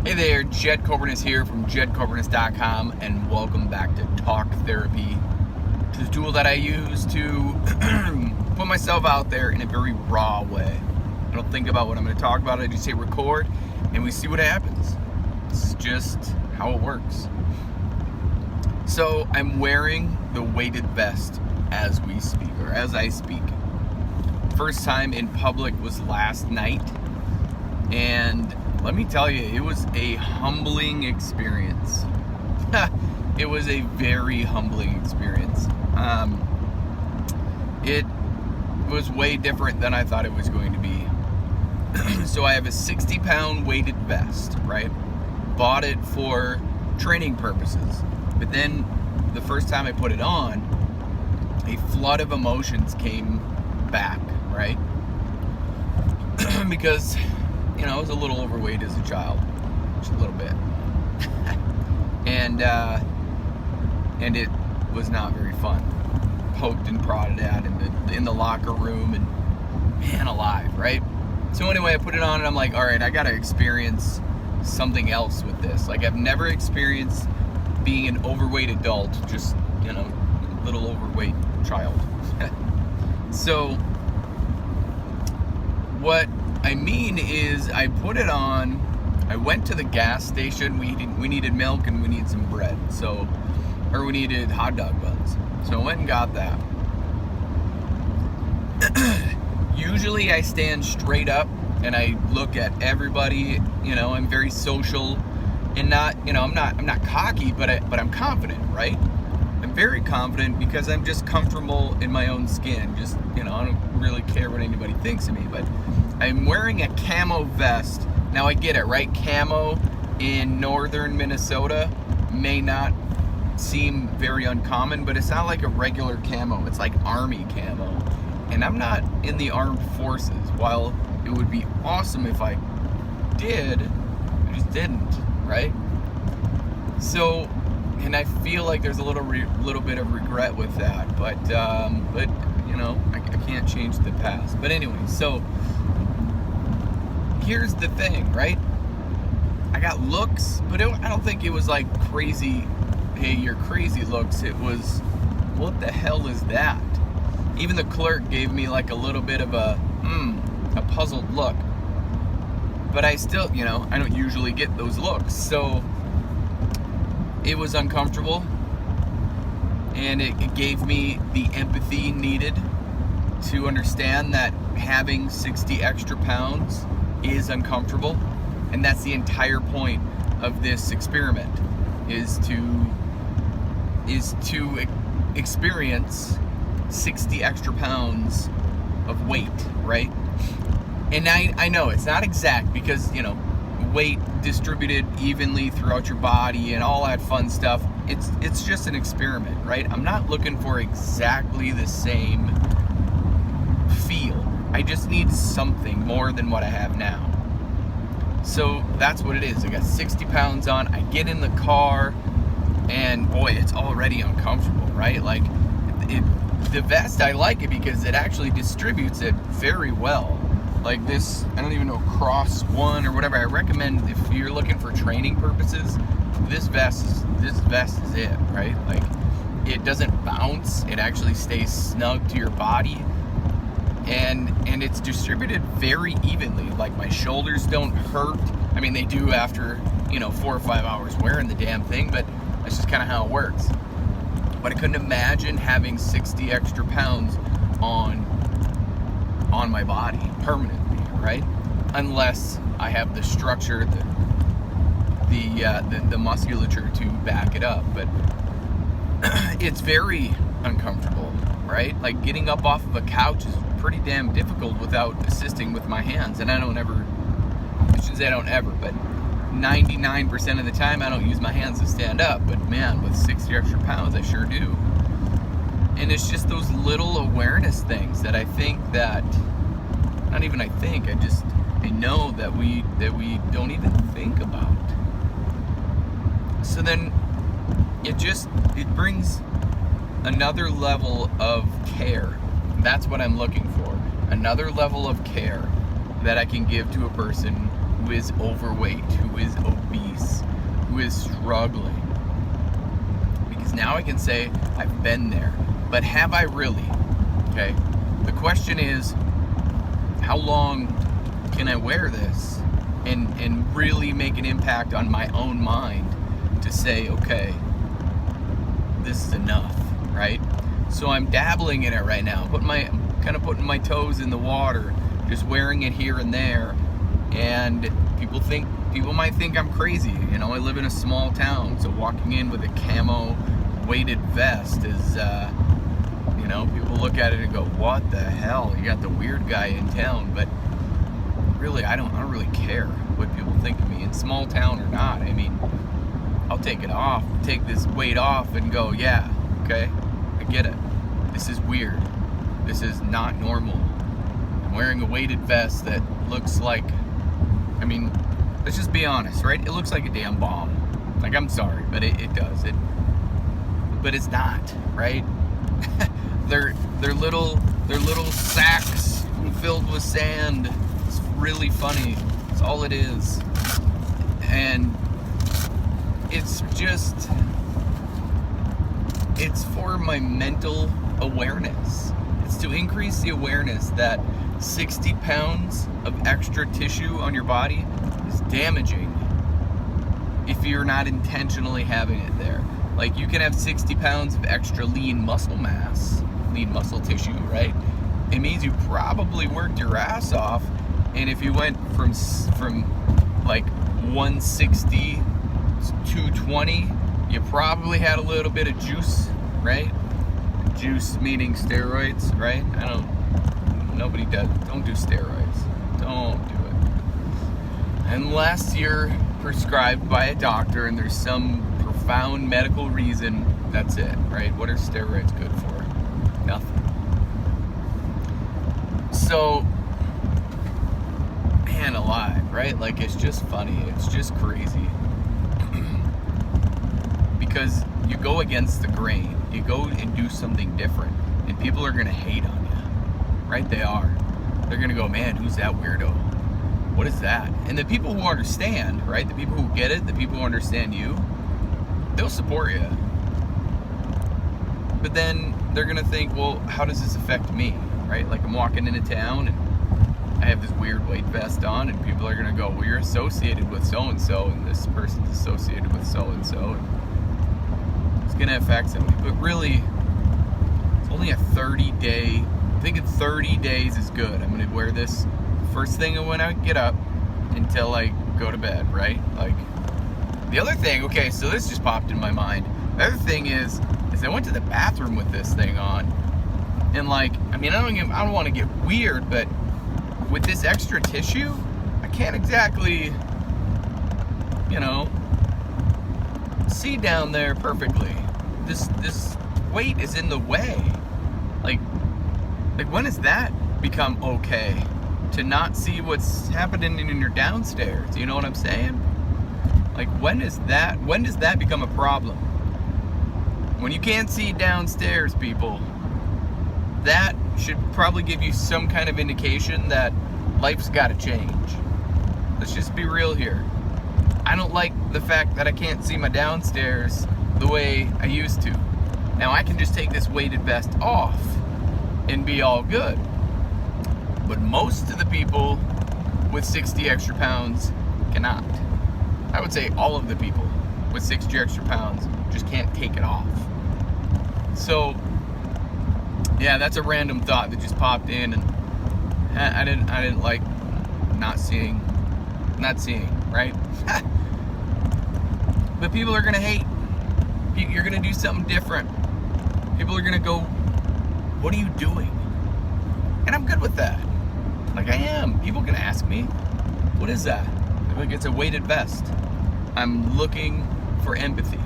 Hey there, Jed Coburnus here from jedcoburnus.com, and welcome back to Talk Therapy, which is a tool that I use to put myself out there in a very raw way. I don't think about what I'm going to talk about. I just hit record, and we see what happens. This is just how it works. So I'm wearing the weighted vest as we speak, or as I speak. First time in public was last night, and let me tell you, it was a humbling experience. It was a very humbling experience. It was way different than I thought it was going to be. So I have a 60-pound weighted vest, right? Bought it for training purposes. But then the first time I put it on, a flood of emotions came back, right? Because I was a little overweight as a child, just a little bit, and it was not very fun. Poked and prodded at in the locker room, and man alive, right? So anyway, I put it on, and I'm like, all right, I gotta experience something else with this. Like, I've never experienced being an overweight adult, just little overweight child. So what I mean is, I put it on, I went to the gas station, we needed milk and we needed some bread, or we needed hot dog buns. So I went and got that. Usually I stand straight up and I look at everybody, I'm very social and not, I'm not cocky, but I'm confident, right? I'm very confident because I'm just comfortable in my own skin. Just, I don't really care what anybody thinks of me, but I'm wearing a camo vest. Now I get it, right? Camo in northern Minnesota may not seem very uncommon, but it's not like a regular camo. It's like army camo. And I'm not in the armed forces. While it would be awesome if I did, I just didn't, right? So, and I feel like there's a little bit of regret with that, but I can't change the past. But anyway, so here's the thing, right? I got looks, but I don't think it was like crazy, hey, you're crazy looks. It was, what the hell is that? Even the clerk gave me like a little bit of a puzzled look. But I still, I don't usually get those looks. So it was uncomfortable, and it gave me the empathy needed to understand that having 60 extra pounds is uncomfortable, and that's the entire point of this experiment, is to experience 60 extra pounds of weight, right? And I know it's not exact, because weight distributed evenly throughout your body and all that fun stuff, it's just an experiment, right? I'm not looking for exactly the same feel. I just need something more than what I have now. So that's what it is. I got 60 pounds on. I get in the car, and boy, it's already uncomfortable, right? Like, the vest, I like it because it actually distributes it very well. Like this, I don't even know, Cross One or whatever. I recommend, if you're looking for training purposes, this vest is it, right? Like, it doesn't bounce. It actually stays snug to your body, and it's distributed very evenly. Like, my shoulders don't hurt. I mean, they do after 4 or 5 hours wearing the damn thing, but that's just kind of how it works. But I couldn't imagine having 60 extra pounds on my body permanently, right? Unless I have the structure, the musculature to back it up. But it's very uncomfortable, right? Like, getting up off of a couch is pretty damn difficult without assisting with my hands. And I shouldn't say I don't ever, but 99% of the time I don't use my hands to stand up. But man, with 60 extra pounds, I sure do. And it's just those little awareness things that I think that, not even I think, I know that we don't even think about. So then it brings another level of care. That's what I'm looking for. Another level of care that I can give to a person who is overweight, who is obese, who is struggling. Because now I can say I've been there. But have I really? Okay. The question is, how long can I wear this and really make an impact on my own mind to say, okay, this is enough, right? So I'm dabbling in it right now, kind of putting my toes in the water, just wearing it here and there. And people might think I'm crazy. You know, I live in a small town, so walking in with a camo weighted vest is, you know, people look at it and go, what the hell? You got the weird guy in town. But really, I don't really care what people think of me, in small town or not. I mean, I'll take it off, take this weight off and go, yeah, okay, I get it. This is weird. This is not normal. I'm wearing a weighted vest that looks like, I mean, let's just be honest, right? It looks like a damn bomb. Like, I'm sorry, but it does. But it's not, right? They're little sacks filled with sand. It's really funny. That's all it is. And it's for my mental awareness. It's to increase the awareness that 60 pounds of extra tissue on your body is damaging if you're not intentionally having it there. Like, you can have 60 pounds of extra lean muscle mass, lean muscle tissue, right? It means you probably worked your ass off, and if you went from like 160 to 220, you probably had a little bit of juice, right? Juice meaning steroids, right? Nobody does. Don't do steroids. Don't do it. Unless you're prescribed by a doctor and there's some profound medical reason, that's it, right? What are steroids good for? Nothing. So, man alive, right? Like, it's just funny. It's just crazy. Because you go against the grain. You go and do something different. And people are going to hate on you. Right? They are. They're going to go, man, who's that weirdo? What is that? And the people who understand, right? The people who get it, the people who understand you, they'll support you. But then they're going to think, well, how does this affect me? Right? Like, I'm walking into town and I have this weird weight vest on, and people are going to go, well, you're associated with so-and-so, and this person's associated with so-and-so. And it's going to affect somebody. But really, it's only a 30-day, I think 30 days is good. I'm going to wear this first thing when I get up until I go to bed, right? Like, the other thing, okay, so this just popped in my mind. The other thing is I went to the bathroom with this thing on, and like, I mean, I don't want to get weird, but with this extra tissue, I can't exactly, you know, see down there perfectly. This weight is in the way. Like when does that become okay? To not see what's happening in your downstairs, you know what I'm saying? Like, when does that become a problem? When you can't see downstairs, people, that should probably give you some kind of indication that life's got to change. Let's just be real here. I don't like the fact that I can't see my downstairs the way I used to. Now, I can just take this weighted vest off and be all good. But most of the people with 60 extra pounds cannot. I would say all of the people with 60 extra pounds just can't take it off. So, yeah, that's a random thought that just popped in, and I didn't like not seeing, right? But people are gonna hate. You're gonna do something different. People are gonna go, what are you doing? And I'm good with that. Like, I am. People can ask me, what is that? Like, it's a weighted vest. I'm looking for empathy.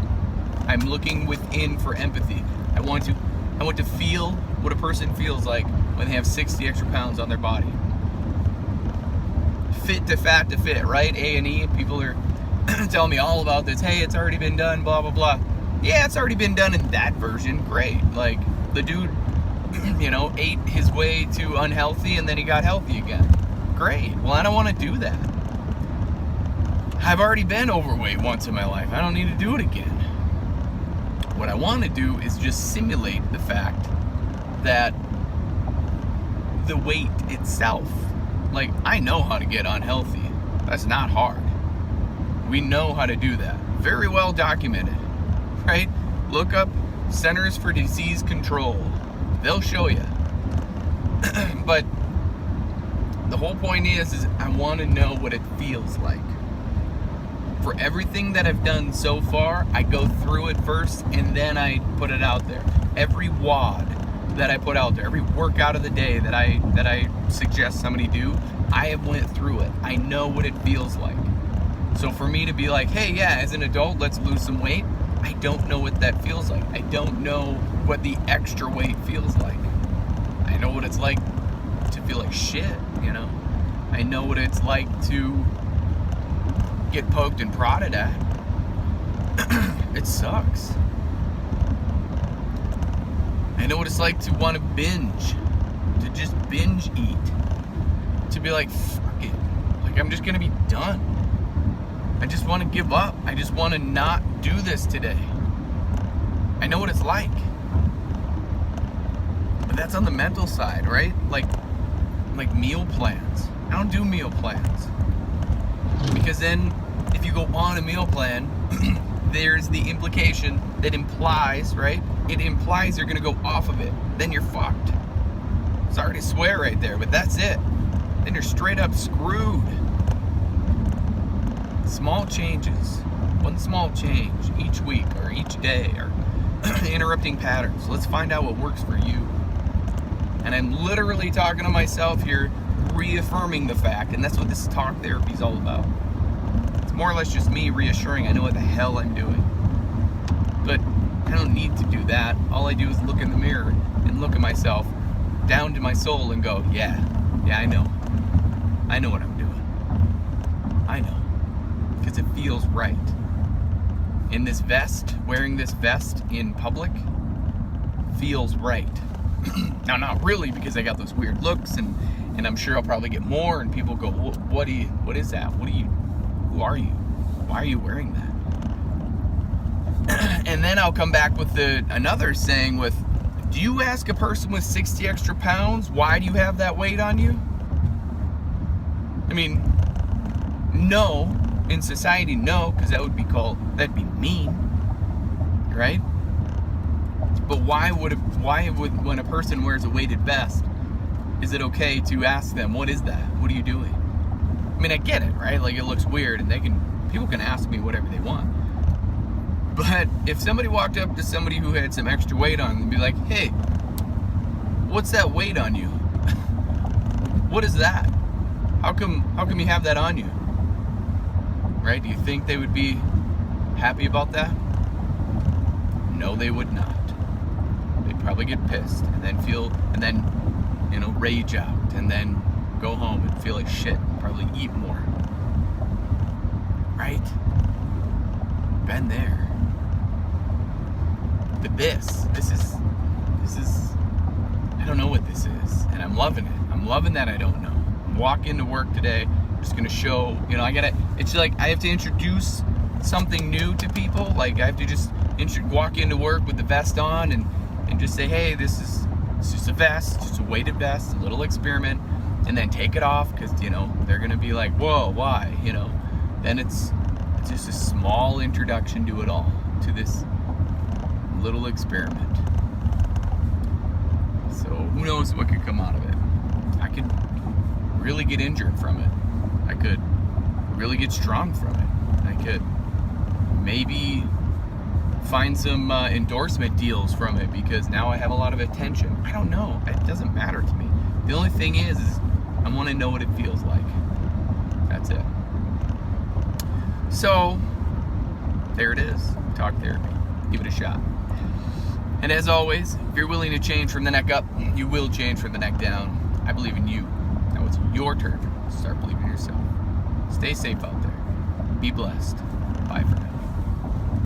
I'm looking within for empathy. I want to feel what a person feels like when they have 60 extra pounds on their body. Fit to fat to fit, right? A&E, people are telling me all about this. Hey, it's already been done, blah, blah, blah. Yeah, it's already been done in that version. Great. Like, the dude, you know, ate his way to unhealthy and then he got healthy again. Great. Well, I don't want to do that. I've already been overweight once in my life. I don't need to do it again. What I want to do is just simulate the fact that the weight itself, like, I know how to get unhealthy. That's not hard. We know how to do that. Very well documented, right? Look up Centers for Disease Control. They'll show you. But the whole point is I want to know what it feels like. For everything that I've done so far, I go through it first and then I put it out there. Every WOD that I put out there, every workout of the day that I suggest somebody do, I have went through it. I know what it feels like. So for me to be like, hey, yeah, as an adult, let's lose some weight, I don't know what that feels like. I don't know what the extra weight feels like. I know what it's like to feel like shit, you know? I know what it's like to get poked and prodded at. It sucks. I know what it's like to want to binge, to just binge eat, to be like, fuck it, like I'm just gonna be done. I just want to give up. I just want to not do this today. I know what it's like. But that's on the mental side, right? Like meal plans. I don't do meal plans. Because then if you go on a meal plan, there's the implication that implies, right? It implies you're gonna go off of it. Then you're fucked. Sorry to swear right there, but that's it. Then you're straight up screwed. Small changes, one small change each week or each day, or interrupting patterns. Let's find out what works for you. And I'm literally talking to myself here, reaffirming the fact, and that's what this talk therapy is all about. It's more or less just me reassuring I know what the hell I'm doing. But I don't need to do that. All I do is look in the mirror and look at myself down to my soul and go, yeah, I know. I know what I'm doing. I know. Because it feels right. In this vest, wearing this vest in public feels right. Now, not really, because I got those weird looks, and I'm sure I'll probably get more, and people go, what is that? Who are you? Why are you wearing that? And then I'll come back with another saying with, do you ask a person with 60 extra pounds, why do you have that weight on you? I mean, no. In society, no, because that'd be mean, right? But why would when a person wears a weighted vest, is it okay to ask them, what is that? What are you doing? I mean, I get it, right? Like, it looks weird, and people can ask me whatever they want. But if somebody walked up to somebody who had some extra weight on and be like, hey, what's that weight on you? What is that? How come you have that on you? Right? Do you think they would be happy about that? No, they would not. They'd probably get pissed and then rage out and then go home and feel like shit and probably eat more. Right? Been there. But this is I don't know what this is, and I'm loving it. I'm loving that I don't know. I'm walking to work today. I'm just gonna show, it's like I have to introduce something new to people. Like, I have to just walk into work with the vest on and just say, hey, this is just a vest, just a weighted vest, a little experiment, and then take it off, because they're gonna be like, whoa, why? Then it's just a small introduction to it all, to this little experiment. So who knows what could come out of it? I could really get injured from it. I could really get strong from it. I could maybe find some endorsement deals from it, because now I have a lot of attention. I don't know. It doesn't matter to me. The only thing is I want to know what it feels like. That's it. So there it is. Talk therapy. Give it a shot. And as always, if you're willing to change from the neck up, you will change from the neck down. I believe in you. Now it's your turn to start believing in yourself. Stay safe out there. Be blessed. Bye for now.